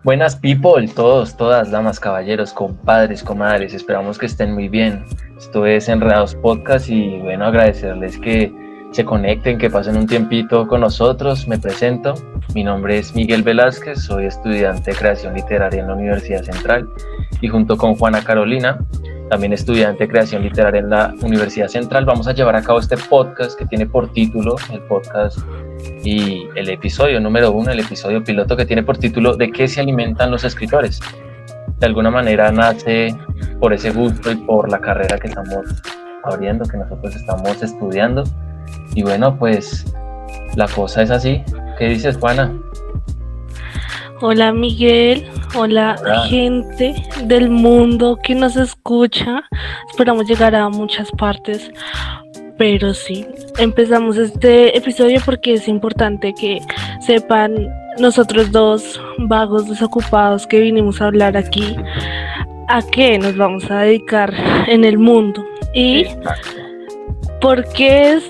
Buenas people, todos, todas, damas, caballeros, compadres, comadres, esperamos que estén muy bien. Esto es Enredados Podcast y bueno, agradecerles que se conecten, que pasen un tiempito con nosotros. Me presento, mi nombre es Miguel Velázquez, soy estudiante de creación literaria en la Universidad Central y junto con Juana Carolina, también estudiante de creación literaria en la Universidad Central, vamos a llevar a cabo este podcast que tiene por título, el podcast y el episodio número 1, el episodio piloto que tiene por título ¿De qué se alimentan los escritores? De alguna manera nace por ese gusto y por la carrera que estamos abriendo, que nosotros estamos estudiando. Y bueno, pues la cosa es así. ¿Qué dices, Juana? Hola Miguel, hola gente del mundo que nos escucha. Esperamos llegar a muchas partes, pero sí, empezamos este episodio porque es importante que sepan nosotros dos vagos desocupados que vinimos a hablar aquí a qué nos vamos a dedicar en el mundo y por qué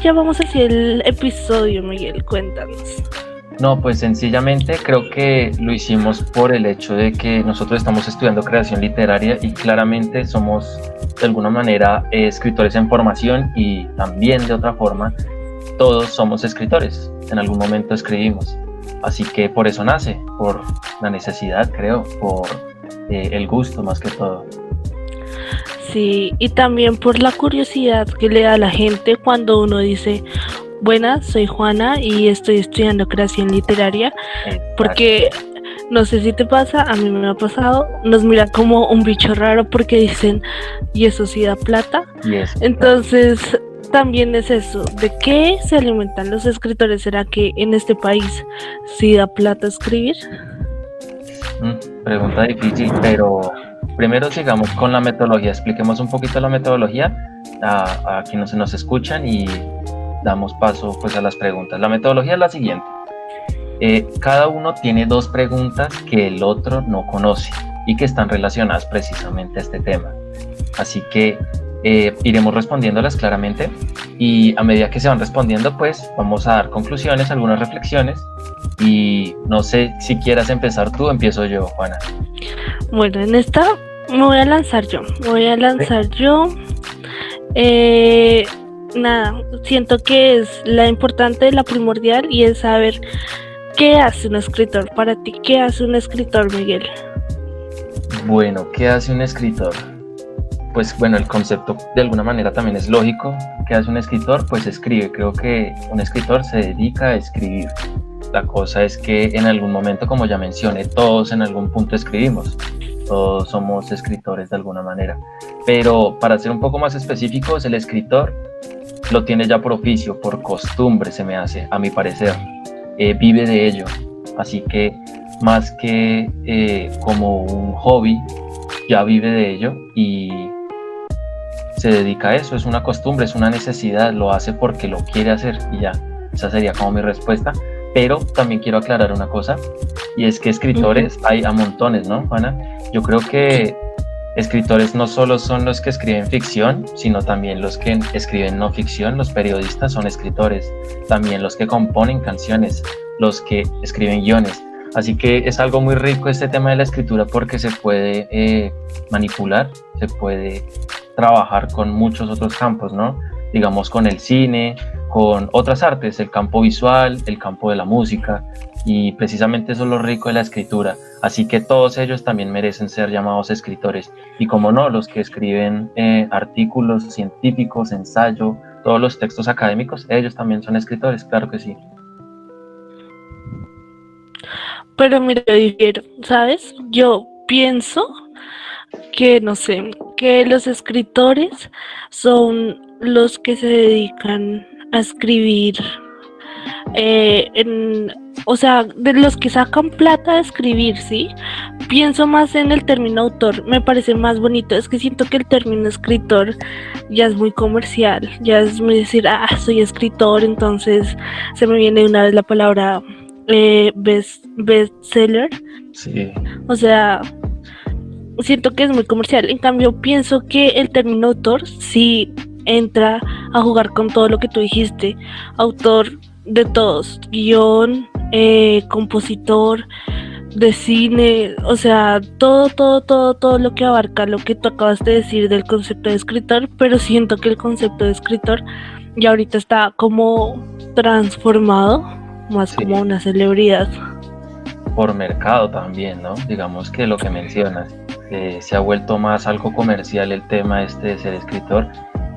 llamamos así el episodio, Miguel, cuéntanos. No, pues sencillamente creo que lo hicimos por el hecho de que nosotros estamos estudiando creación literaria y claramente somos de alguna manera escritores en formación y también de otra forma todos somos escritores, en algún momento escribimos, así que por eso nace, por la necesidad creo, por el gusto más que todo. Sí, y también por la curiosidad que le da a la gente cuando uno dice: buenas, soy Juana y estoy estudiando creación literaria. Exacto. Porque no sé si te pasa, a mí me ha pasado, nos miran como un bicho raro porque dicen, ¿y eso sí da plata? Yes, entonces también es eso, ¿de qué se alimentan los escritores? ¿Será que en este país sí da plata escribir? Pregunta difícil, pero primero sigamos con la metodología, expliquemos un poquito la metodología a quienes nos escuchan y damos paso pues a las preguntas. La metodología es la siguiente. Cada uno tiene dos preguntas que el otro no conoce y que están relacionadas precisamente a este tema. Así que iremos respondiéndolas claramente y a medida que se van respondiendo pues vamos a dar conclusiones, algunas reflexiones y no sé si quieras empezar tú o empiezo yo, Juana. Bueno, en esta me voy a lanzar yo. Nada, siento que es la importante, la primordial y es saber qué hace un escritor. Para ti, ¿qué hace un escritor, Miguel? Bueno, ¿qué hace un escritor? Pues bueno, el concepto de alguna manera también es lógico. ¿Qué hace un escritor? Pues escribe. Creo que un escritor se dedica a escribir. La cosa es que en algún momento, como ya mencioné, todos en algún punto escribimos. Todos somos escritores de alguna manera. Pero para ser un poco más específicos, el escritor lo tiene ya por oficio, por costumbre se me hace, a mi parecer. Vive de ello. Así que más que como un hobby, ya vive de ello y se dedica a eso. Es una costumbre, es una necesidad, lo hace porque lo quiere hacer y ya. Esa sería como mi respuesta. Pero también quiero aclarar una cosa, y es que escritores hay a montones, ¿no, Juana? Yo creo que escritores no solo son los que escriben ficción, sino también los que escriben no ficción. Los periodistas son escritores, también los que componen canciones, los que escriben guiones. Así que es algo muy rico este tema de la escritura porque se puede manipular, se puede trabajar con muchos otros campos, ¿no? Digamos con el cine, con otras artes, el campo visual, el campo de la música, y precisamente eso es lo rico de la escritura. Así que todos ellos también merecen ser llamados escritores. Y como no, los que escriben artículos científicos, ensayo, todos los textos académicos, ellos también son escritores, claro que sí. Pero mira, yo difiero, ¿sabes? Yo pienso que, no sé, que los escritores son los que se dedican a escribir, o sea, de los que sacan plata de escribir, ¿sí? Pienso más en el término autor, me parece más bonito. Es que siento que el término escritor ya es muy comercial, ya es muy decir, soy escritor, entonces se me viene de una vez la palabra bestseller. Sí. O sea, siento que es muy comercial. En cambio, pienso que el término autor sí entra a jugar con todo lo que tú dijiste. Autor de todos, guión, compositor de cine, o sea, todo lo que abarca lo que tú acabas de decir del concepto de escritor, pero siento que el concepto de escritor ya ahorita está como transformado, más Sí, como una celebridad. por mercado también, ¿no? Digamos que lo que mencionas, se ha vuelto más algo comercial el tema este de ser escritor,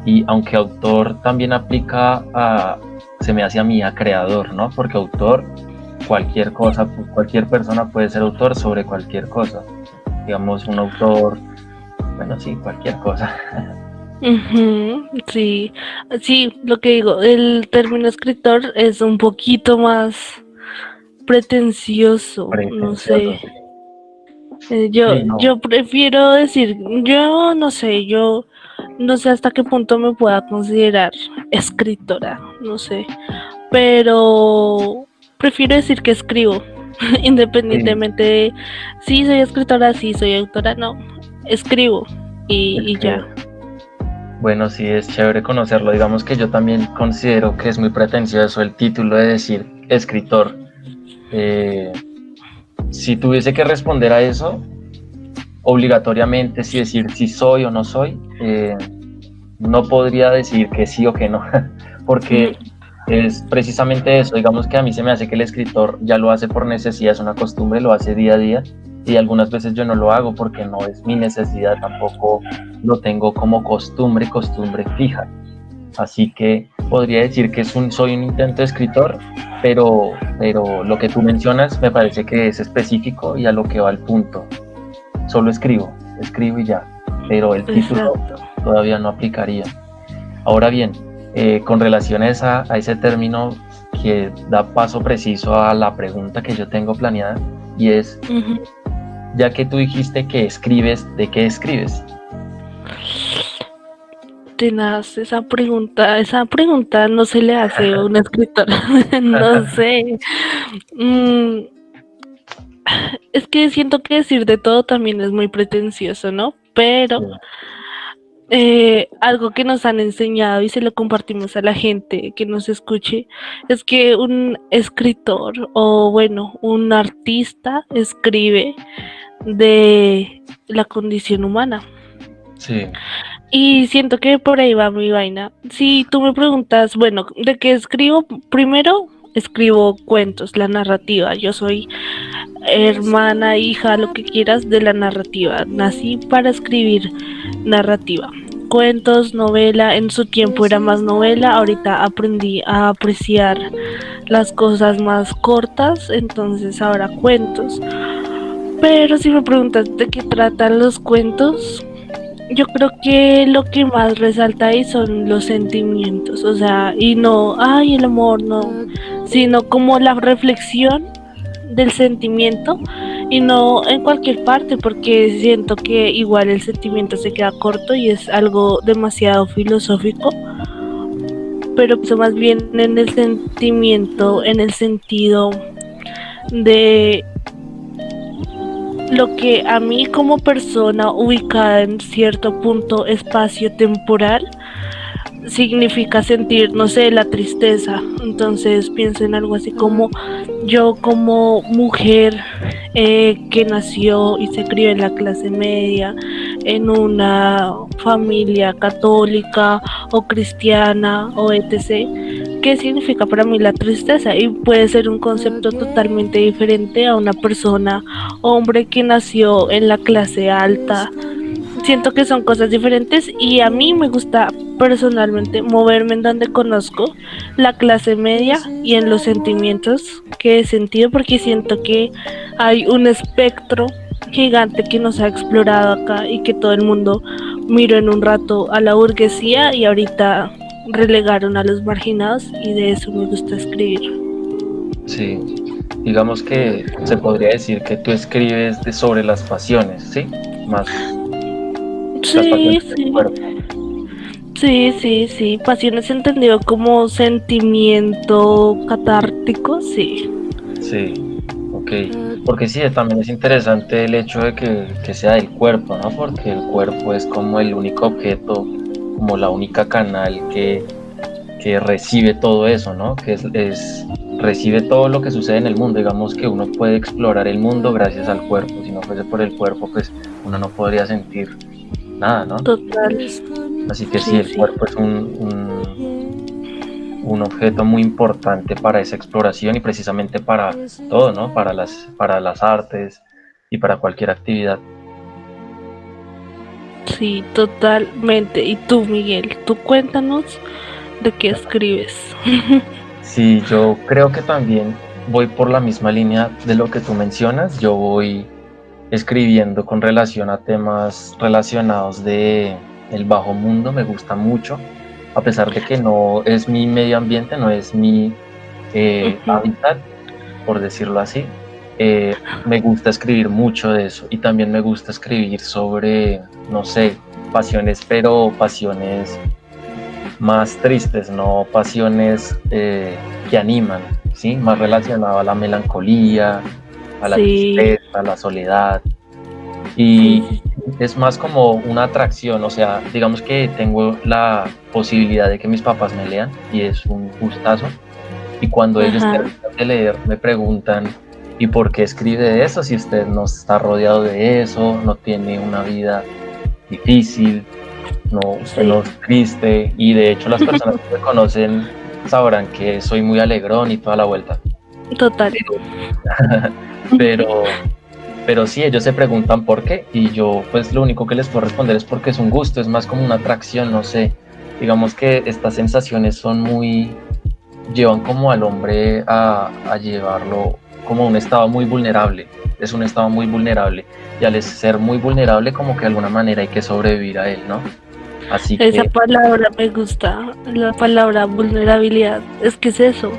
y aunque autor también aplica a, se me hace a mí, a creador, ¿no? Porque autor, cualquier cosa, pues, cualquier persona puede ser autor sobre cualquier cosa. Digamos, un autor, bueno, sí, cualquier cosa. Ujú, sí, sí, lo que digo, el término escritor es un poquito más pretencioso, no sé. Pretencioso, sí. Sí, no. Yo prefiero decir, yo no sé hasta qué punto me pueda considerar escritora, no sé, pero prefiero decir que escribo, Sí, independientemente de si soy escritora, si soy autora, no, escribo y ya. escribe. Bueno, sí, es chévere conocerlo. Digamos que yo también considero que es muy pretencioso el título de decir escritor. Eh, si tuviese que responder a eso, obligatoriamente, si decir si soy o no soy, no podría decir que sí o que no, porque es precisamente eso. Digamos que a mí se me hace que el escritor ya lo hace por necesidad, es una costumbre, lo hace día a día, y algunas veces yo no lo hago porque no es mi necesidad, tampoco lo tengo como costumbre fija. Así que podría decir que soy un intento de escritor, pero lo que tú mencionas me parece que es específico y a lo que va al punto. Solo escribo y ya, pero el título Exacto. todavía no aplicaría. Ahora bien, con relación a ese término que da paso preciso a la pregunta que yo tengo planeada, y es, Ujú. ya que tú dijiste que escribes, ¿de qué escribes? Tenaz, esa pregunta no se le hace a un escritor, no sé. Mm, es que siento que decir de todo también es muy pretencioso, ¿no? Pero Sí, algo que nos han enseñado y se lo compartimos a la gente que nos escuche es que un escritor o bueno, un artista escribe de la condición humana. sí, Y siento que por ahí va mi vaina. Si tú me preguntas, bueno, ¿de qué escribo? Primero, escribo cuentos, la narrativa. Yo soy hermana, hija, lo que quieras de la narrativa. Nací para escribir narrativa. Cuentos, novela, en su tiempo era más novela, ahorita aprendí a apreciar las cosas más cortas, entonces ahora cuentos. Pero si me preguntas de qué tratan los cuentos, yo creo que lo que más resalta ahí son los sentimientos, o sea, y no, ay, el amor, no, sino como la reflexión del sentimiento y no en cualquier parte, porque siento que igual el sentimiento se queda corto y es algo demasiado filosófico, pero pues más bien en el sentimiento, en el sentido de lo que a mí como persona ubicada en cierto punto espacio temporal significa sentir, no sé, la tristeza. Entonces pienso en algo así como yo como mujer que nació y se crió en la clase media, en una familia católica o cristiana o etc. ¿Qué significa para mí la tristeza? Y puede ser un concepto totalmente diferente a una persona, hombre que nació en la clase alta. Siento que son cosas diferentes y a mí me gusta personalmente moverme en donde conozco la clase media y en los sentimientos que he sentido porque siento que hay un espectro gigante que nos ha explorado acá y que todo el mundo miró en un rato a la burguesía y ahorita relegaron a los marginados y de eso me gusta escribir. sí. Digamos que se podría decir que tú escribes sobre las pasiones, ¿sí? Más las Sí, pasiones del sí. cuerpo. Sí, sí, sí. Pasiones entendido como sentimiento catártico, sí. Sí, ok. Porque sí, también es interesante el hecho de que sea del cuerpo, ¿no? Porque el cuerpo es como el único objeto, como la única canal que recibe todo eso, ¿no? Que es recibe todo lo que sucede en el mundo. Digamos que uno puede explorar el mundo gracias al cuerpo. Si no fuese por el cuerpo, pues uno no podría sentir nada, ¿no? Total. Así que sí, el cuerpo es un objeto muy importante para esa exploración y precisamente para todo, ¿no? Para las artes y para cualquier actividad. Sí, totalmente. Y tú, Miguel, tú cuéntanos de qué escribes. Sí, yo creo que también voy por la misma línea de lo que tú mencionas. Yo voy escribiendo con relación a temas relacionados de el bajo mundo, me gusta mucho, a pesar de que no es mi medio ambiente, no es mi hábitat, por decirlo así. Me gusta escribir mucho de eso y también me gusta escribir sobre, no sé, pasiones, pero pasiones más tristes, no pasiones que animan, ¿sí? Más relacionado a la melancolía, a la tristeza, a la soledad. Y es más como una atracción, o sea, digamos que tengo la posibilidad de que mis papás me lean y es un gustazo. Y cuando ellos terminan de leer me preguntan, ¿y por qué escribe de eso si usted no está rodeado de eso, no tiene una vida difícil, usted no es triste? Y de hecho las personas que me conocen sabrán que soy muy alegrón y toda la vuelta. Total. Pero sí, ellos se preguntan por qué y yo pues lo único que les puedo responder es porque es un gusto, es más como una atracción, no sé. Digamos que estas sensaciones llevan como al hombre a llevarlo como a un estado muy vulnerable, es un estado muy vulnerable y al ser muy vulnerable como que de alguna manera hay que sobrevivir a él, ¿no? Así esa palabra me gusta, la palabra vulnerabilidad, es que es eso.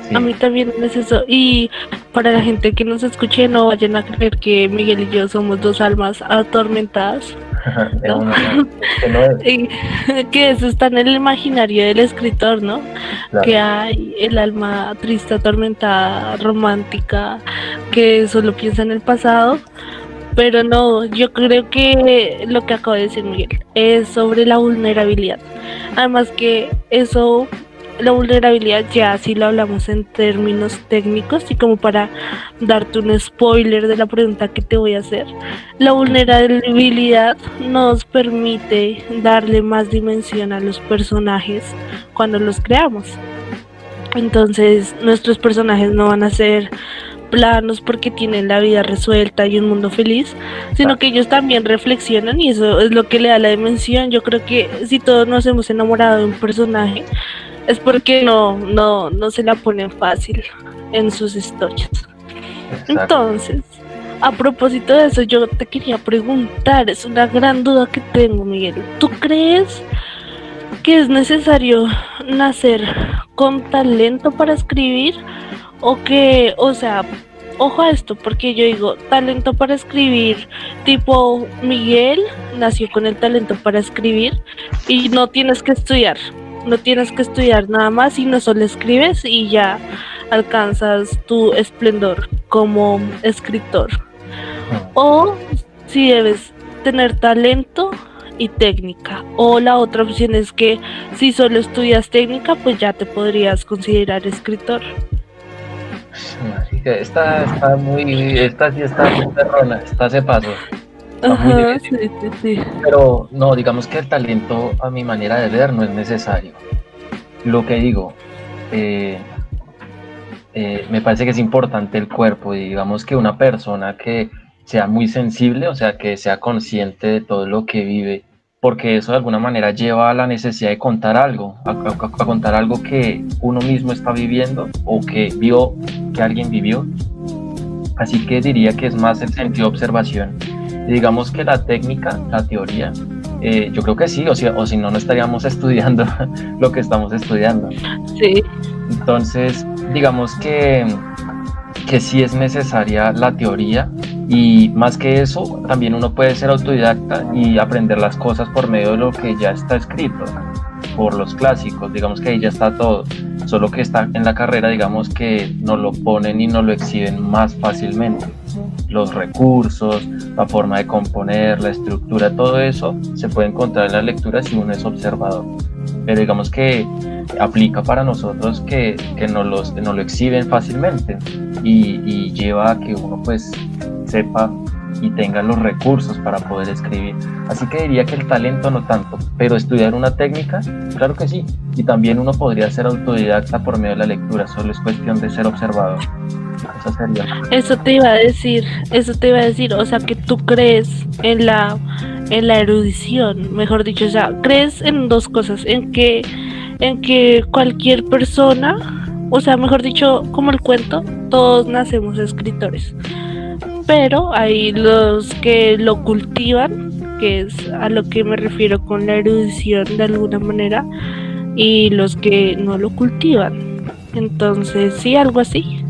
Sí. A mí también es eso. Y para la gente que nos escuche, no vayan a creer que Miguel y yo somos dos almas atormentadas, ¿no? Que eso está en el imaginario del escritor, ¿no? Claro. Que hay el alma triste, atormentada, romántica, que solo piensa en el pasado. Pero no, yo creo que lo que acabo de decir Miguel es sobre la vulnerabilidad. Además que eso, la vulnerabilidad, ya si lo hablamos en términos técnicos y como para darte un spoiler de la pregunta que te voy a hacer, la vulnerabilidad nos permite darle más dimensión a los personajes cuando los creamos. Entonces nuestros personajes no van a ser planos porque tienen la vida resuelta y un mundo feliz, sino que ellos también reflexionan y eso es lo que le da la dimensión. Yo creo que si todos nos hemos enamorado de un personaje es porque no se la ponen fácil en sus historias. Exacto. Entonces, a propósito de eso, yo te quería preguntar, es una gran duda que tengo, Miguel. ¿Tú crees que es necesario nacer con talento para escribir? O sea, ojo a esto, porque yo digo, talento para escribir, tipo Miguel nació con el talento para escribir y no tienes que estudiar nada más y no solo escribes y ya alcanzas tu esplendor como escritor. O si debes tener talento y técnica, o la otra opción es que si solo estudias técnica, pues ya te podrías considerar escritor. Esta sí está muy perrona, esta se pasó. Ajá, sí. Pero no, digamos que el talento a mi manera de ver no es necesario. Lo que digo, me parece que es importante el cuerpo y digamos que una persona que sea muy sensible, o sea, que sea consciente de todo lo que vive, porque eso de alguna manera lleva a la necesidad de contar algo, a contar algo que uno mismo está viviendo o que vio que alguien vivió. Así que diría que es más el sentido de observación. Y digamos que la técnica, la teoría, yo creo que sí, o si no, no estaríamos estudiando lo que estamos estudiando. Sí. Entonces, digamos que sí es necesaria la teoría y más que eso, también uno puede ser autodidacta y aprender las cosas por medio de lo que ya está escrito, por los clásicos, digamos que ahí ya está todo, solo que está en la carrera, digamos que nos lo ponen y nos lo exhiben más fácilmente. Los recursos, la forma de componer, la estructura, todo eso se puede encontrar en la lectura si uno es observador. pero digamos que aplica para nosotros que no lo exhiben fácilmente y lleva a que uno pues sepa y tenga los recursos para poder escribir. Así que diría que el talento no tanto, pero estudiar una técnica, claro que sí, y también uno podría ser autodidacta por medio de la lectura, solo es cuestión de ser observador. Eso sería. Eso te iba a decir, o sea, que tú crees en la erudición, mejor dicho, o sea, crees en dos cosas, en que cualquier persona, o sea, mejor dicho, como el cuento, todos nacemos escritores, pero hay los que lo cultivan, que es a lo que me refiero con la erudición de alguna manera, y los que no lo cultivan. Entonces, sí, algo así.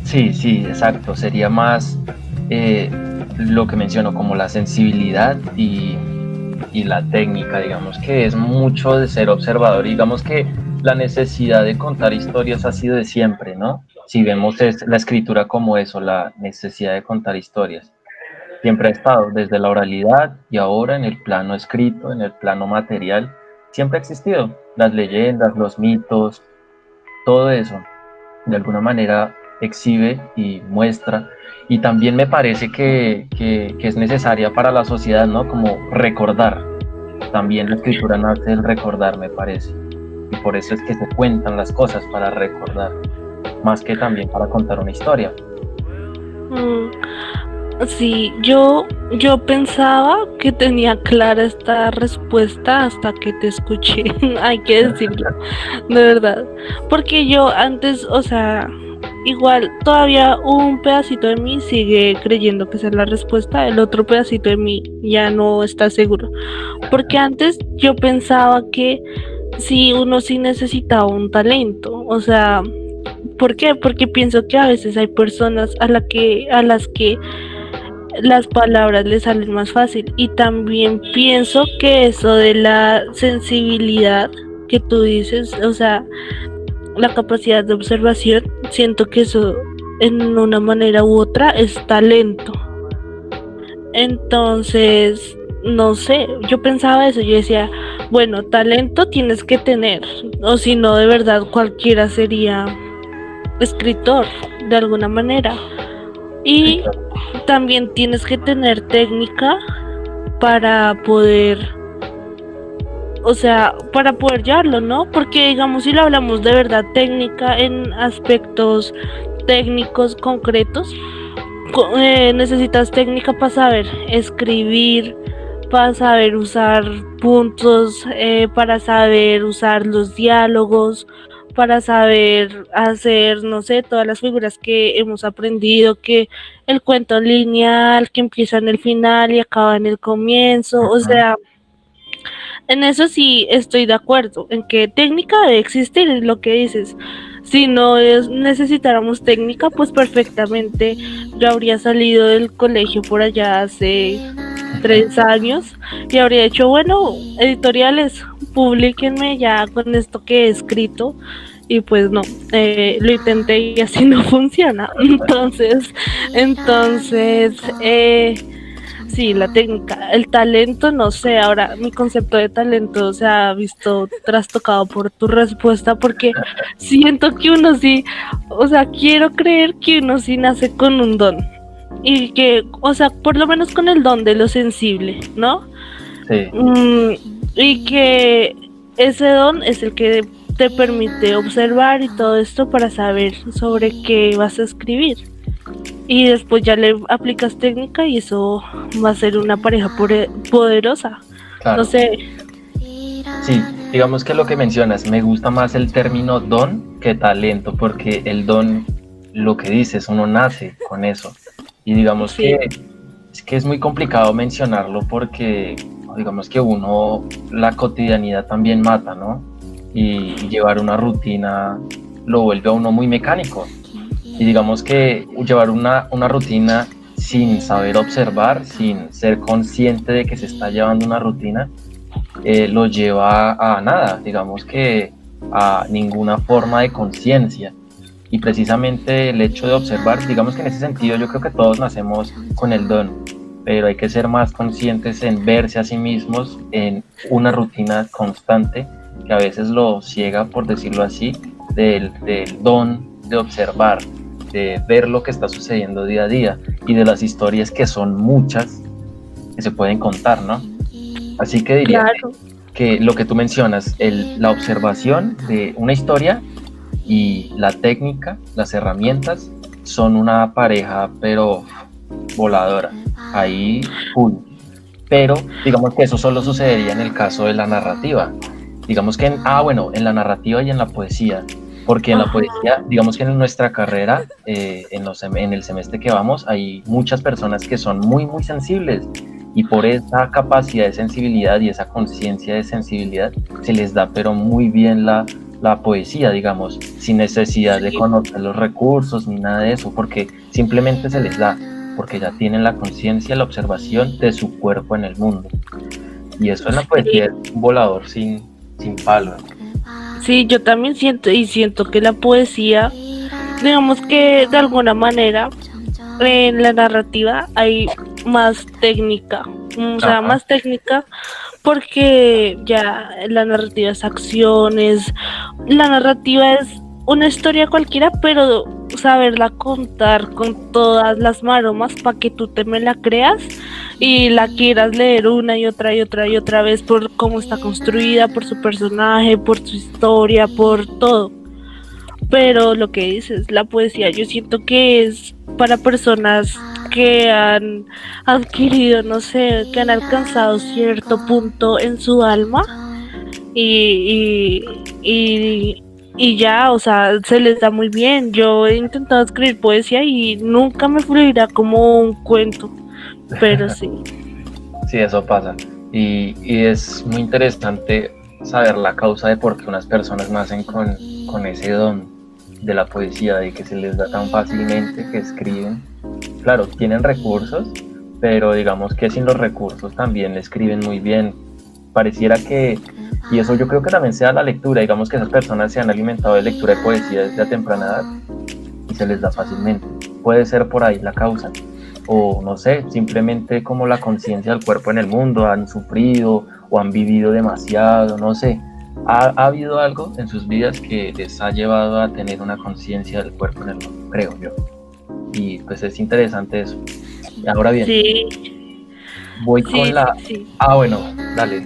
Sí, exacto. Sería más lo que menciono como la sensibilidad y la técnica, digamos que es mucho de ser observador, digamos que la necesidad de contar historias ha sido de siempre, ¿no? Si vemos la escritura como eso, la necesidad de contar historias, siempre ha estado desde la oralidad y ahora en el plano escrito, en el plano material, siempre ha existido. Las leyendas, los mitos, todo eso, de alguna manera exhibe y muestra. Y también me parece que es necesaria para la sociedad, ¿no? Como recordar. También la escritura nace del recordar, me parece. Y por eso es que se cuentan las cosas para recordar, más que también para contar una historia. Mm, sí, yo pensaba que tenía clara esta respuesta hasta que te escuché, hay que decirlo, de verdad. Porque yo antes, o sea, igual todavía un pedacito de mí sigue creyendo que esa es la respuesta, el otro pedacito de mí ya no está seguro. Porque antes yo pensaba que sí, uno sí necesitaba un talento, o sea, ¿por qué? Porque pienso que a veces hay personas a las que las palabras les salen más fácil y también pienso que eso de la sensibilidad que tú dices, o sea, la capacidad de observación, siento que eso en una manera u otra es talento. Entonces, no sé, yo pensaba eso, yo decía, bueno, talento tienes que tener, o si no, de verdad cualquiera sería escritor, de alguna manera. Sí, Y claro. también tienes que tener técnica para poder, o sea, para poder llevarlo, ¿no? Porque digamos, si lo hablamos de verdad técnica en aspectos técnicos concretos, necesitas técnica para saber escribir, para saber usar puntos, para saber usar los diálogos, para saber hacer, no sé, todas las figuras que hemos aprendido, que el cuento lineal, que empieza en el final y acaba en el comienzo, o Ujú. sea, en eso sí estoy de acuerdo, en que técnica debe existir, es lo que dices. Si no necesitáramos técnica, pues perfectamente yo habría salido del colegio por allá hace 3 años y habría hecho, bueno, editoriales, publíquenme ya con esto que he escrito. Y pues no, lo intenté y así no funciona. Entonces, sí, la técnica, el talento, no sé, ahora mi concepto de talento se ha visto trastocado por tu respuesta porque siento que uno sí, o sea, quiero creer que uno sí nace con un don y que, o sea, por lo menos con el don de lo sensible, ¿no? Sí, Mm, y que ese don es el que te permite observar y todo esto para saber sobre qué vas a escribir y después ya le aplicas técnica y eso va a ser una pareja poderosa. No claro. sé. Sí, digamos que lo que mencionas, me gusta más el término don que talento, porque el don, lo que dices, uno nace con eso. Y digamos Sí. que es muy complicado mencionarlo porque, digamos que uno, la cotidianidad también mata, ¿no? Y llevar una rutina lo vuelve a uno muy mecánico. Y digamos que llevar una rutina sin saber observar, sin ser consciente de que se está llevando una rutina, lo lleva a nada, digamos que a ninguna forma de conciencia. Y precisamente el hecho de observar, digamos que en ese sentido yo creo que todos nacemos con el don, pero hay que ser más conscientes en verse a sí mismos en una rutina constante que a veces lo ciega, por decirlo así, del don de observar, de ver lo que está sucediendo día a día y de las historias que son muchas que se pueden contar, ¿no? Así que diría Claro. que lo que tú mencionas, la observación de una historia y la técnica, las herramientas, son una pareja, pero voladora. Ahí, cool. Pero digamos que eso solo sucedería en el caso de la narrativa. Digamos que bueno, en la narrativa y en la poesía. Porque en la Ajá. poesía, digamos que en nuestra carrera, en el semestre que vamos, hay muchas personas que son muy, muy sensibles y por esa capacidad de sensibilidad y esa conciencia de sensibilidad se les da pero muy bien la poesía, digamos, sin necesidad de Sí. conocer los recursos ni nada de eso, porque simplemente se les da, porque ya tienen la conciencia, la observación de su cuerpo en el mundo. Y eso en la poesía es un volador sin palo. Sí, yo también siento que la poesía, digamos que de alguna manera en la narrativa hay más técnica, o sea, Ajá, más técnica porque ya la narrativa es acciones, la narrativa es una historia cualquiera, pero saberla contar con todas las maromas para que tú te me la creas y la quieras leer una y otra y otra y otra vez por cómo está construida, por su personaje, por su historia, por todo. Pero lo que dices, la poesía, yo siento que es para personas que han adquirido, no sé, que han alcanzado cierto punto en su alma y, y ya, o sea, se les da muy bien. Yo he intentado escribir poesía y nunca me fluirá como un cuento, pero sí. sí, eso pasa. Y es muy interesante saber la causa de por qué unas personas nacen con ese don de la poesía, de que se les da tan fácilmente, que escriben. Claro, tienen recursos, pero digamos que sin los recursos también escriben muy bien. Pareciera que, y eso yo creo que también sea la lectura, digamos que esas personas se han alimentado de lectura de poesía desde a temprana edad y se les da fácilmente. Puede ser por ahí la causa, o no sé, simplemente como la conciencia del cuerpo en el mundo, han sufrido o han vivido demasiado, no sé. Ha habido algo en sus vidas que les ha llevado a tener una conciencia del cuerpo en el mundo, creo yo. Y pues es interesante eso. Ahora bien, Sí, voy sí, con sí, la... sí. Bueno, dale,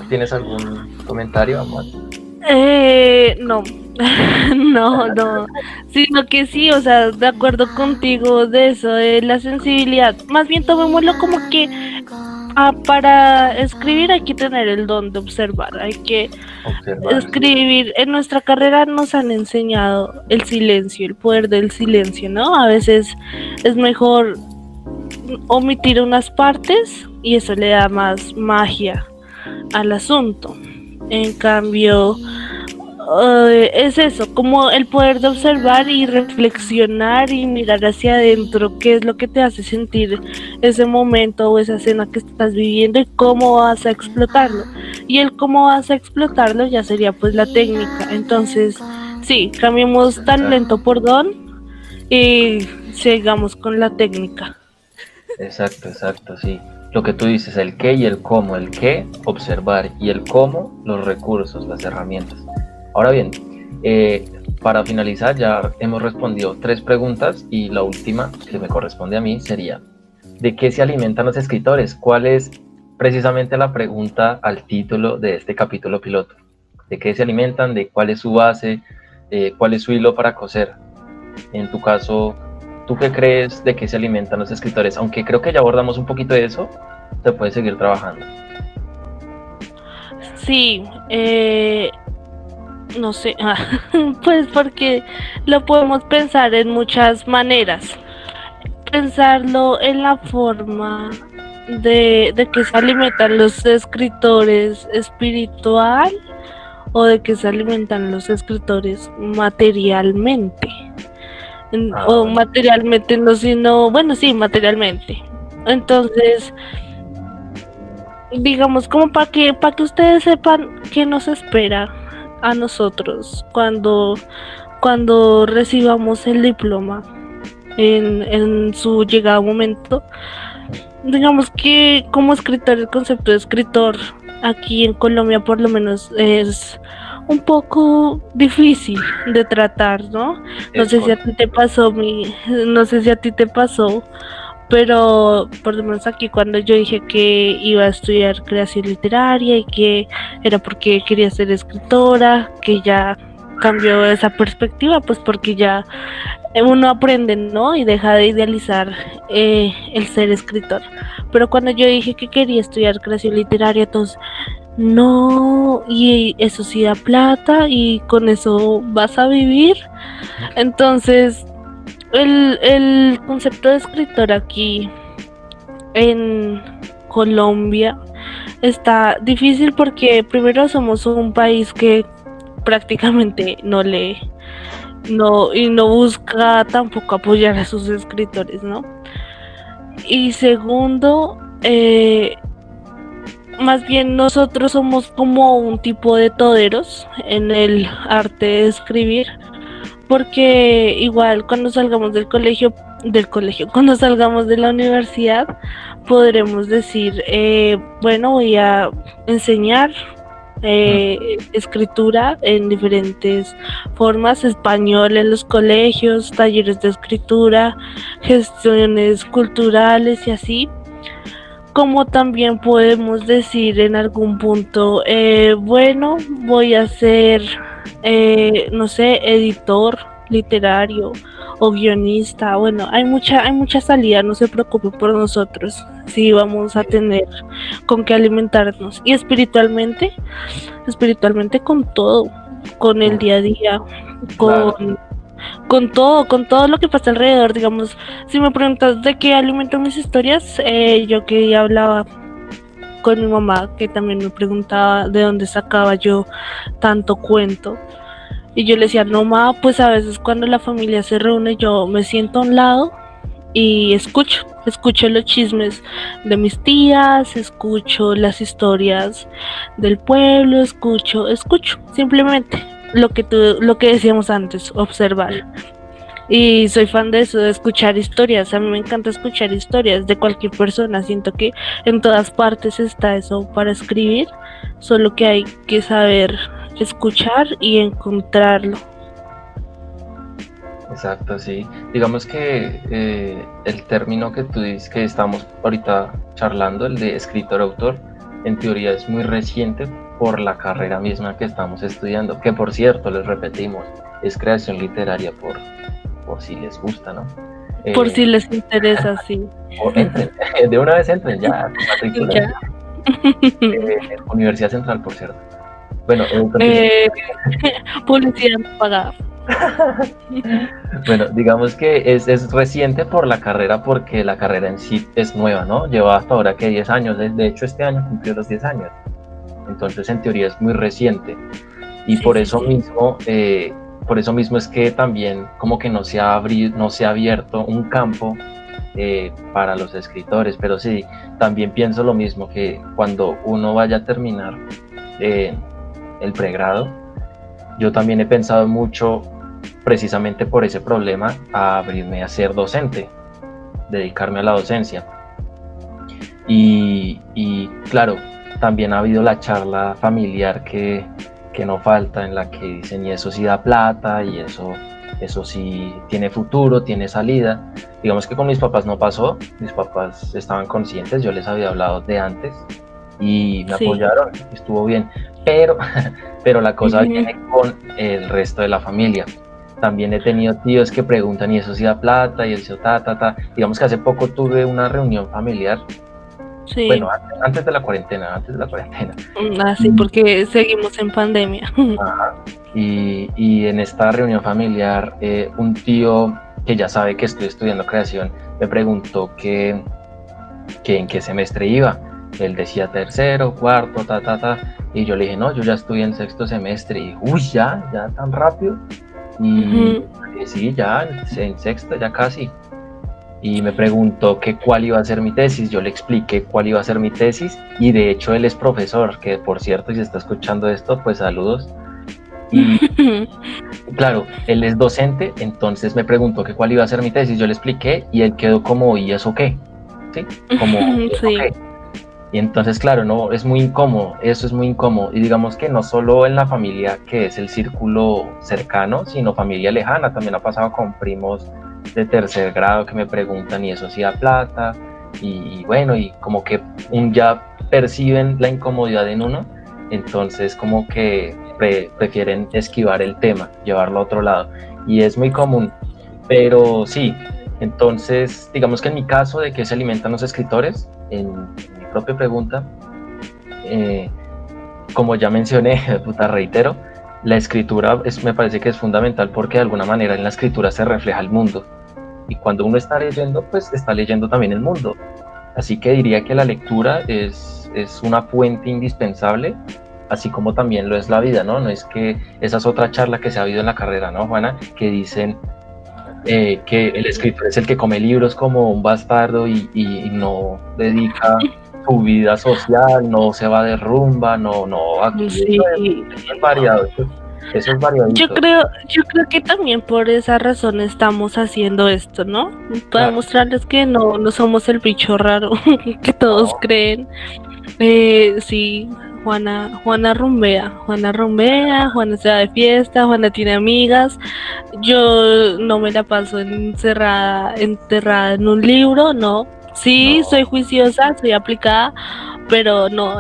¿tienes algún comentario, amor? No, no, no, sino que sí, o sea, de acuerdo contigo de eso, de la sensibilidad, más bien tomémoslo como que para escribir hay que tener el don de observar, hay que Observar, sí. escribir, en nuestra carrera nos han enseñado el silencio, el poder del silencio, ¿no? A veces es mejor omitir unas partes y eso le da más magia al asunto. En cambio, es eso, como el poder de observar y reflexionar y mirar hacia adentro qué es lo que te hace sentir ese momento o esa escena que estás viviendo y cómo vas a explotarlo. Y el cómo vas a explotarlo ya sería pues la técnica. Entonces, sí, cambiemos talento por don y sigamos con la técnica. Exacto, exacto, sí. Lo que tú dices, el qué y el cómo. El qué, observar, y el cómo, los recursos, las herramientas. Ahora bien, para finalizar, ya hemos respondido 3 preguntas y la última que me corresponde a mí sería, ¿de qué se alimentan los escritores? ¿Cuál es precisamente la pregunta al título de este capítulo piloto? ¿De qué se alimentan? ¿De cuál es su base? ¿Cuál es su hilo para coser? En tu caso, ¿tú qué crees de qué se alimentan los escritores? Aunque creo que ya abordamos un poquito de eso, se puede seguir trabajando. Sí, no sé, pues porque lo podemos pensar en muchas maneras. Pensarlo en la forma de que se alimentan los escritores espiritual o de que se alimentan los escritores materialmente. O Bueno, materialmente no, sino, bueno, sí, materialmente. Entonces, digamos, como para que ustedes sepan qué nos espera a nosotros cuando recibamos el diploma en su llegado momento. Digamos que como escritor, el concepto de escritor aquí en Colombia por lo menos es un poco difícil de tratar, ¿no? No Es sé si a ti te pasó, no sé si a ti te pasó, pero por lo menos aquí cuando yo dije que iba a estudiar creación literaria y que era porque quería ser escritora, que ya cambió esa perspectiva, pues porque ya uno aprende, ¿no? Y deja de idealizar el ser escritor. Pero cuando yo dije que quería estudiar creación literaria, entonces, no, y eso sí da plata y con eso vas a vivir. Entonces, el concepto de escritor aquí en Colombia está difícil porque primero somos un país que prácticamente no lee, no, y no busca tampoco apoyar a sus escritores, ¿no? Y segundo, más bien nosotros somos como un tipo de toderos en el arte de escribir, porque igual cuando salgamos cuando salgamos de la universidad, podremos decir, bueno, voy a enseñar escritura en diferentes formas, español en los colegios, talleres de escritura, gestiones culturales y así, como también podemos decir en algún punto, bueno, voy a ser, no sé, editor literario o guionista. Bueno, hay mucha salida, no se preocupe por nosotros, sí vamos a tener con qué alimentarnos. Y espiritualmente con todo, con el día a día, claro. con todo lo que pasa alrededor. Digamos, si me preguntas de qué alimento mis historias, yo que hablaba con mi mamá, que también me preguntaba de dónde sacaba yo tanto cuento. Y yo le decía, no, ma, pues a veces cuando la familia se reúne, yo me siento a un lado y escucho los chismes de mis tías, escucho las historias del pueblo, escucho, simplemente lo que decíamos antes, observar. Y soy fan de eso, de escuchar historias. A mí me encanta escuchar historias de cualquier persona. Siento que en todas partes está eso para escribir, solo que hay que saber escuchar y encontrarlo. Exacto, sí. Digamos que el término que tú dices que estamos ahorita charlando, el de escritor-autor, en teoría es muy reciente por la carrera misma que estamos estudiando, que por cierto, les repetimos, es creación literaria por si les gusta, ¿no? Por si les interesa, sí. O entren, de una vez entren, ya. Ya. Universidad Central, por cierto. Bueno, publicidad pagada. Bueno, digamos que es reciente por la carrera, porque la carrera en sí es nueva, ¿no? Lleva hasta ahora que 10 años, de hecho este año cumplió los 10 años. Entonces en teoría es muy reciente. Y sí, por eso mismo, por eso mismo es que también como que no se ha abierto un campo para los escritores. Pero sí, también pienso lo mismo, que cuando uno vaya a terminar el pregrado, yo también he pensado mucho, precisamente por ese problema, a abrirme a ser docente, dedicarme a la docencia. Y claro, también ha habido la charla familiar que no falta, en la que dicen, y eso sí da plata, y eso sí tiene futuro, tiene salida. Digamos que con mis papás no pasó, mis papás estaban conscientes, yo les había hablado de antes y me apoyaron, estuvo bien, pero la cosa viene con el resto de la familia. También he tenido tíos que preguntan, y eso sí da plata, y eso Digamos que hace poco tuve una reunión familiar. Sí. Bueno, antes de la cuarentena. Sí, porque seguimos en pandemia. Ajá. Y en esta reunión familiar, un tío que ya sabe que estoy estudiando creación me preguntó que en qué semestre iba. Él decía tercero, cuarto, y yo le dije, no, yo ya estoy en sexto semestre. Y uy, ya tan rápido. Y sí, ya en sexto, ya casi. Y me preguntó que cuál iba a ser mi tesis. Yo le expliqué cuál iba a ser mi tesis, y de hecho él es profesor, que por cierto, si está escuchando esto, pues saludos. Y claro, él es docente, entonces me preguntó que cuál iba a ser mi tesis. Yo le expliqué y él quedó como, ¿y eso qué? ¿Sí? Como, sí. Okay. Y entonces, claro, no, es muy incómodo, eso es muy incómodo. Y digamos que no solo en la familia, que es el círculo cercano, sino familia lejana. También ha pasado con primos de tercer grado que me preguntan, ¿y eso sí da plata? Y bueno, y como que ya perciben la incomodidad en uno, entonces como que prefieren esquivar el tema, llevarlo a otro lado. Y es muy común, pero sí. Entonces, digamos que en mi caso, ¿de qué se alimentan los escritores? En mi propia pregunta, como ya mencioné, reitero, la escritura me parece que es fundamental porque de alguna manera en la escritura se refleja el mundo. Y cuando uno está leyendo, pues está leyendo también el mundo. Así que diría que la lectura es una fuente indispensable, así como también lo es la vida, ¿no? No es que esa es otra charla que se ha habido en la carrera, ¿no, Juana? Que dicen que el escritor es el que come libros como un bastardo y no dedica su vida social, no se va de rumba, no, aquí Sí. eso es variado, eso es variadito. Yo creo que también por esa razón estamos haciendo esto, ¿no? Para Claro. mostrarles que no somos el bicho raro que todos creen. Sí, Juana rumbea, Juana se va de fiesta, Juana tiene amigas. Yo no me la paso enterrada en un libro, no. Sí, No. soy juiciosa, soy aplicada, pero no,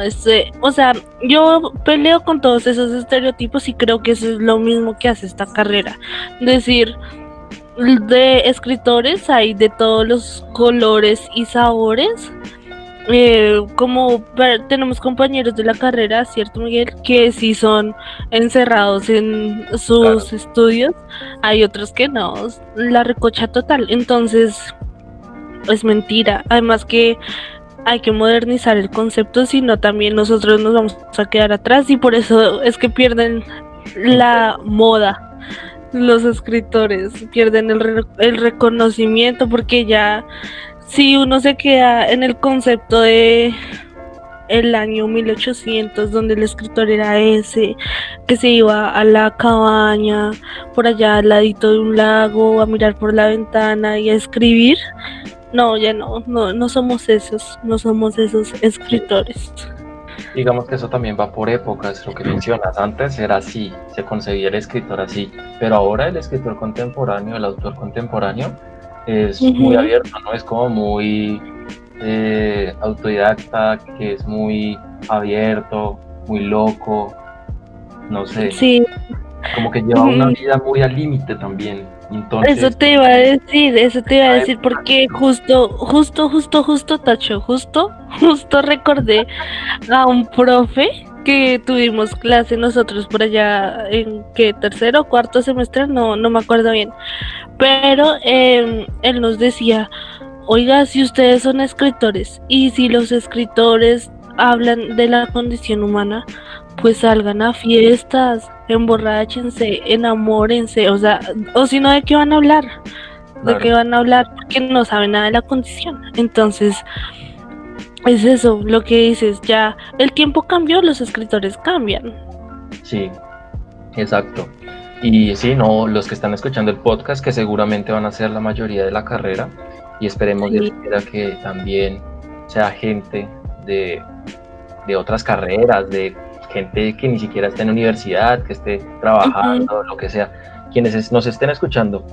o sea, yo peleo con todos esos estereotipos y creo que eso es lo mismo que hace esta carrera. Decir, de escritores hay de todos los colores y sabores. Como tenemos compañeros de la carrera, ¿cierto, Miguel? Que sí son encerrados en sus estudios, hay otros que no, la recocha total. Entonces, es mentira. Además que hay que modernizar el concepto, si no también nosotros nos vamos a quedar atrás y por eso es que pierden la moda. Los escritores pierden el reconocimiento porque ya si uno se queda en el concepto de el año 1800 donde el escritor era ese que se iba a la cabaña por allá al ladito de un lago a mirar por la ventana y a escribir, no, ya no somos esos, no somos esos escritores. Digamos que eso también va por épocas, lo que mencionas. Antes era así, se concebía el escritor así, pero ahora el escritor contemporáneo, el autor contemporáneo, es muy abierto, ¿no? Es como muy autodidacta, que es muy abierto, muy loco, no sé. Sí. Como que lleva una vida muy al límite también. Entonces, eso te iba a decir, porque justo recordé a un profe que tuvimos clase nosotros por allá en que tercero o cuarto semestre, no me acuerdo bien, pero él nos decía, oiga, si ustedes son escritores y si los escritores hablan de la condición humana, pues salgan a fiestas, emborráchense, enamórense, o si no, ¿de qué van a hablar? ¿De qué van a hablar? Porque no saben nada de la condición. Entonces, es eso, lo que dices, ya el tiempo cambió, los escritores cambian. Sí, exacto. Y sí, no, los que están escuchando el podcast, que seguramente van a ser la mayoría de la carrera, y esperemos que también sea gente de otras carreras, de gente que ni siquiera esté en universidad, que esté trabajando, lo que sea. Quienes nos estén escuchando,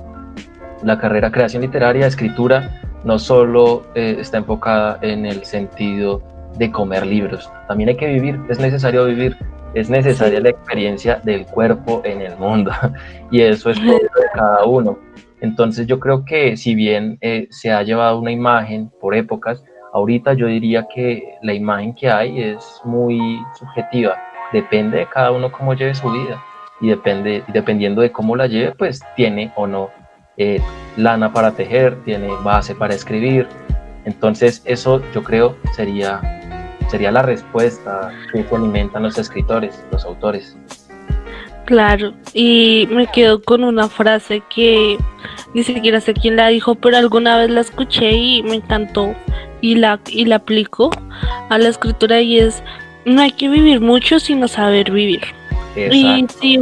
la carrera creación literaria, escritura, no solo está enfocada en el sentido de comer libros, también hay que vivir, es necesario vivir, es necesaria la experiencia del cuerpo en el mundo, y eso es propio de cada uno. Entonces yo creo que si bien se ha llevado una imagen por épocas, ahorita yo diría que la imagen que hay es muy subjetiva, depende de cada uno cómo lleve su vida, y dependiendo de cómo la lleve, pues tiene o no lana para tejer, tiene base para escribir. Entonces eso yo creo sería la respuesta que se alimentan los escritores, los autores. Claro, y me quedo con una frase que ni siquiera sé quién la dijo, pero alguna vez la escuché y me encantó y la aplico a la escritura, y es: no hay que vivir mucho sino saber vivir. Exacto. Y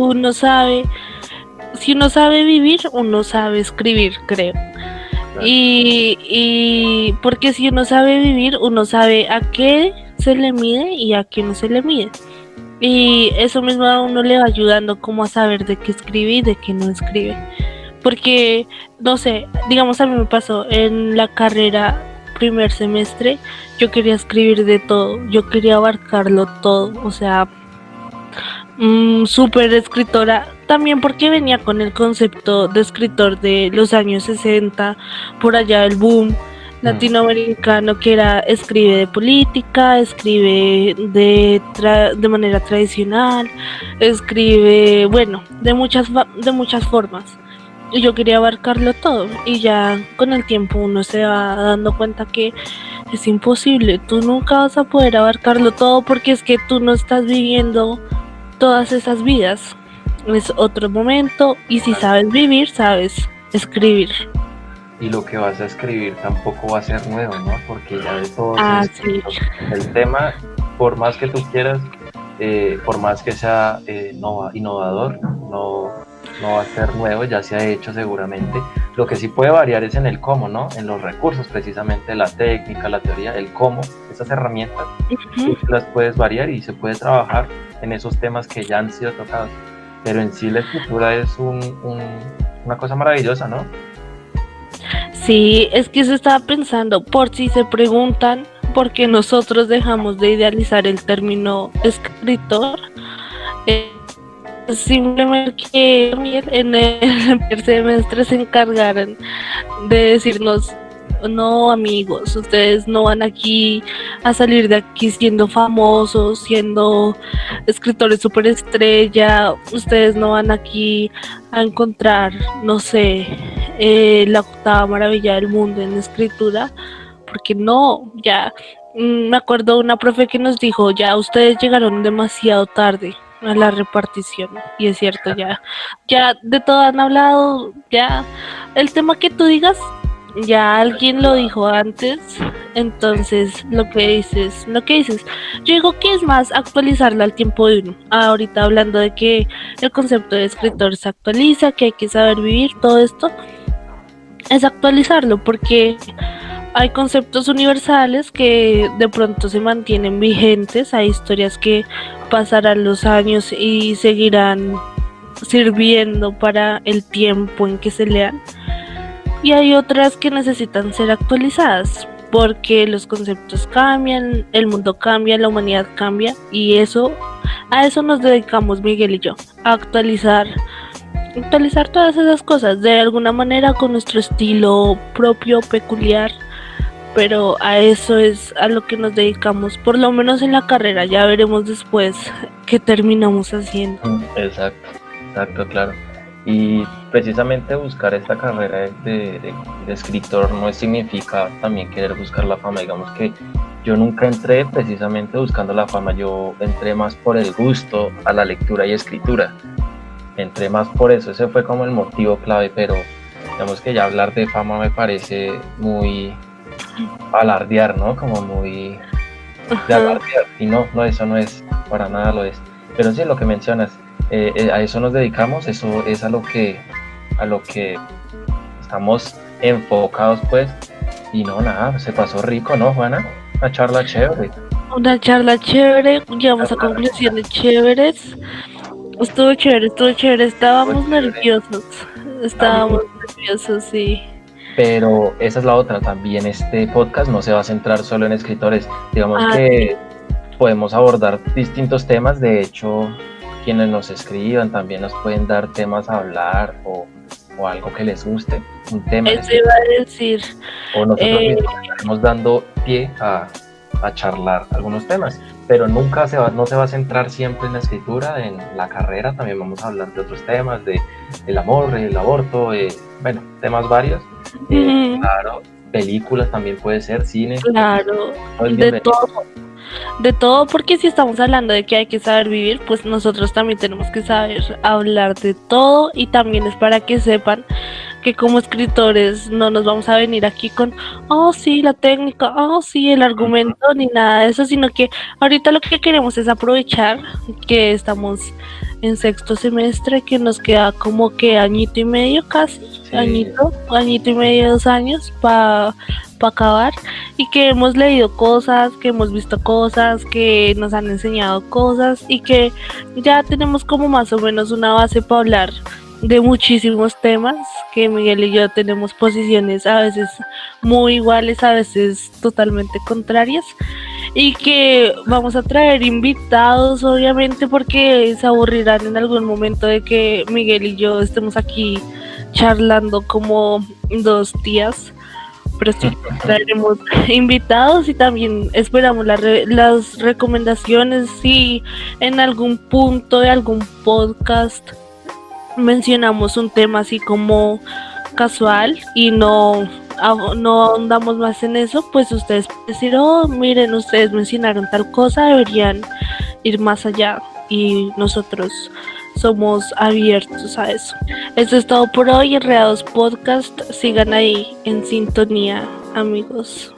si uno sabe vivir, uno sabe escribir, creo. Claro. Y porque si uno sabe vivir, uno sabe a qué se le mide y a qué no se le mide. Y eso mismo a uno le va ayudando como a saber de qué escribe y de qué no escribe. Porque, no sé, digamos a mí me pasó en la carrera primer semestre, yo quería escribir de todo, yo quería abarcarlo todo, o sea, súper escritora, también porque venía con el concepto de escritor de los años 60, por allá el boom latinoamericano, que era escribe de política, escribe de manera tradicional, escribe, bueno, de muchas formas. Y yo quería abarcarlo todo, y ya con el tiempo uno se va dando cuenta que es imposible, tú nunca vas a poder abarcarlo todo porque es que tú no estás viviendo todas esas vidas. Es otro momento y si sabes vivir, sabes escribir. Y lo que vas a escribir tampoco va a ser nuevo, ¿no? Porque ya de todo se Sí. escrito. El tema, por más que tú quieras, por más que sea innovador, no va a ser nuevo, ya se ha hecho seguramente. Lo que sí puede variar es en el cómo, ¿no? En los recursos, precisamente la técnica, la teoría, el cómo, esas herramientas, tú las puedes variar y se puede trabajar en esos temas que ya han sido tocados. Pero en sí la escritura es una cosa maravillosa, ¿no? Sí, es que eso estaba pensando, por si se preguntan por qué nosotros dejamos de idealizar el término escritor, simplemente que en el primer semestre se encargaran de decirnos, no amigos, ustedes no van aquí a salir de aquí siendo famosos, siendo escritores superestrella, ustedes no van aquí a encontrar, no sé, la octava maravilla del mundo en escritura, porque no, ya, me acuerdo de una profe que nos dijo, ya ustedes llegaron demasiado tarde a la repartición, y es cierto, ya de todo han hablado, ya el tema que tú digas, ya alguien lo dijo antes, entonces lo que dices, yo digo que es más actualizarlo al tiempo de uno. Ahorita hablando de que el concepto de escritor se actualiza, que hay que saber vivir, todo esto es actualizarlo, porque hay conceptos universales que de pronto se mantienen vigentes, hay historias que pasarán los años y seguirán sirviendo para el tiempo en que se lean, y hay otras que necesitan ser actualizadas porque los conceptos cambian, el mundo cambia, la humanidad cambia, y a eso nos dedicamos Miguel y yo, a actualizar todas esas cosas de alguna manera con nuestro estilo propio, peculiar, pero a eso es a lo que nos dedicamos, por lo menos en la carrera. Ya veremos después qué terminamos haciendo. Exacto, claro. Y precisamente buscar esta carrera de escritor no significa también querer buscar la fama. Digamos que yo nunca entré precisamente buscando la fama, yo entré más por el gusto a la lectura y escritura. Entré más por eso, ese fue como el motivo clave, pero digamos que ya hablar de fama me parece muy alardear, ¿no? Como muy de alardear, y no, eso no es, para nada lo es. Pero sí, lo que mencionas, a eso nos dedicamos, eso es a lo que estamos enfocados, pues, y no, nada, se pasó rico, ¿no, Juana? Una charla chévere. Una charla chévere, llegamos a conclusiones chéveres. Estuvo chévere, estábamos nerviosos, sí. Pero esa es la otra, también este podcast no se va a centrar solo en escritores, digamos que podemos abordar distintos temas, de hecho, quienes nos escriban también nos pueden dar temas a hablar o algo que les guste, un tema. Eso iba a decir. O nosotros mismos estaremos dando pie a charlar algunos temas, pero no se va a centrar siempre en la escritura, en la carrera también vamos a hablar de otros temas, de el amor, el aborto, bueno, temas varios, claro, películas también puede ser, cine. Claro, de todo, porque si estamos hablando de que hay que saber vivir, pues nosotros también tenemos que saber hablar de todo, y también es para que sepan que como escritores no nos vamos a venir aquí con, oh sí, la técnica, oh sí, el argumento, ni nada de eso, sino que ahorita lo que queremos es aprovechar que estamos en sexto semestre, que nos queda como que añito y medio casi, Sí. añito y medio, 2 años para acabar, y que hemos leído cosas, que hemos visto cosas, que nos han enseñado cosas y que ya tenemos como más o menos una base para hablar de muchísimos temas, que Miguel y yo tenemos posiciones a veces muy iguales, a veces totalmente contrarias, y que vamos a traer invitados, obviamente, porque se aburrirán en algún momento de que Miguel y yo estemos aquí charlando como dos tías. Pero sí, traeremos invitados y también esperamos las recomendaciones. Si en algún punto de algún podcast mencionamos un tema así como casual y no ahondamos más en eso, pues ustedes pueden decir, oh, miren, ustedes mencionaron tal cosa, deberían ir más allá, y nosotros somos abiertos a eso. Esto es todo por hoy, Enredados Podcast. Sigan ahí en sintonía, amigos.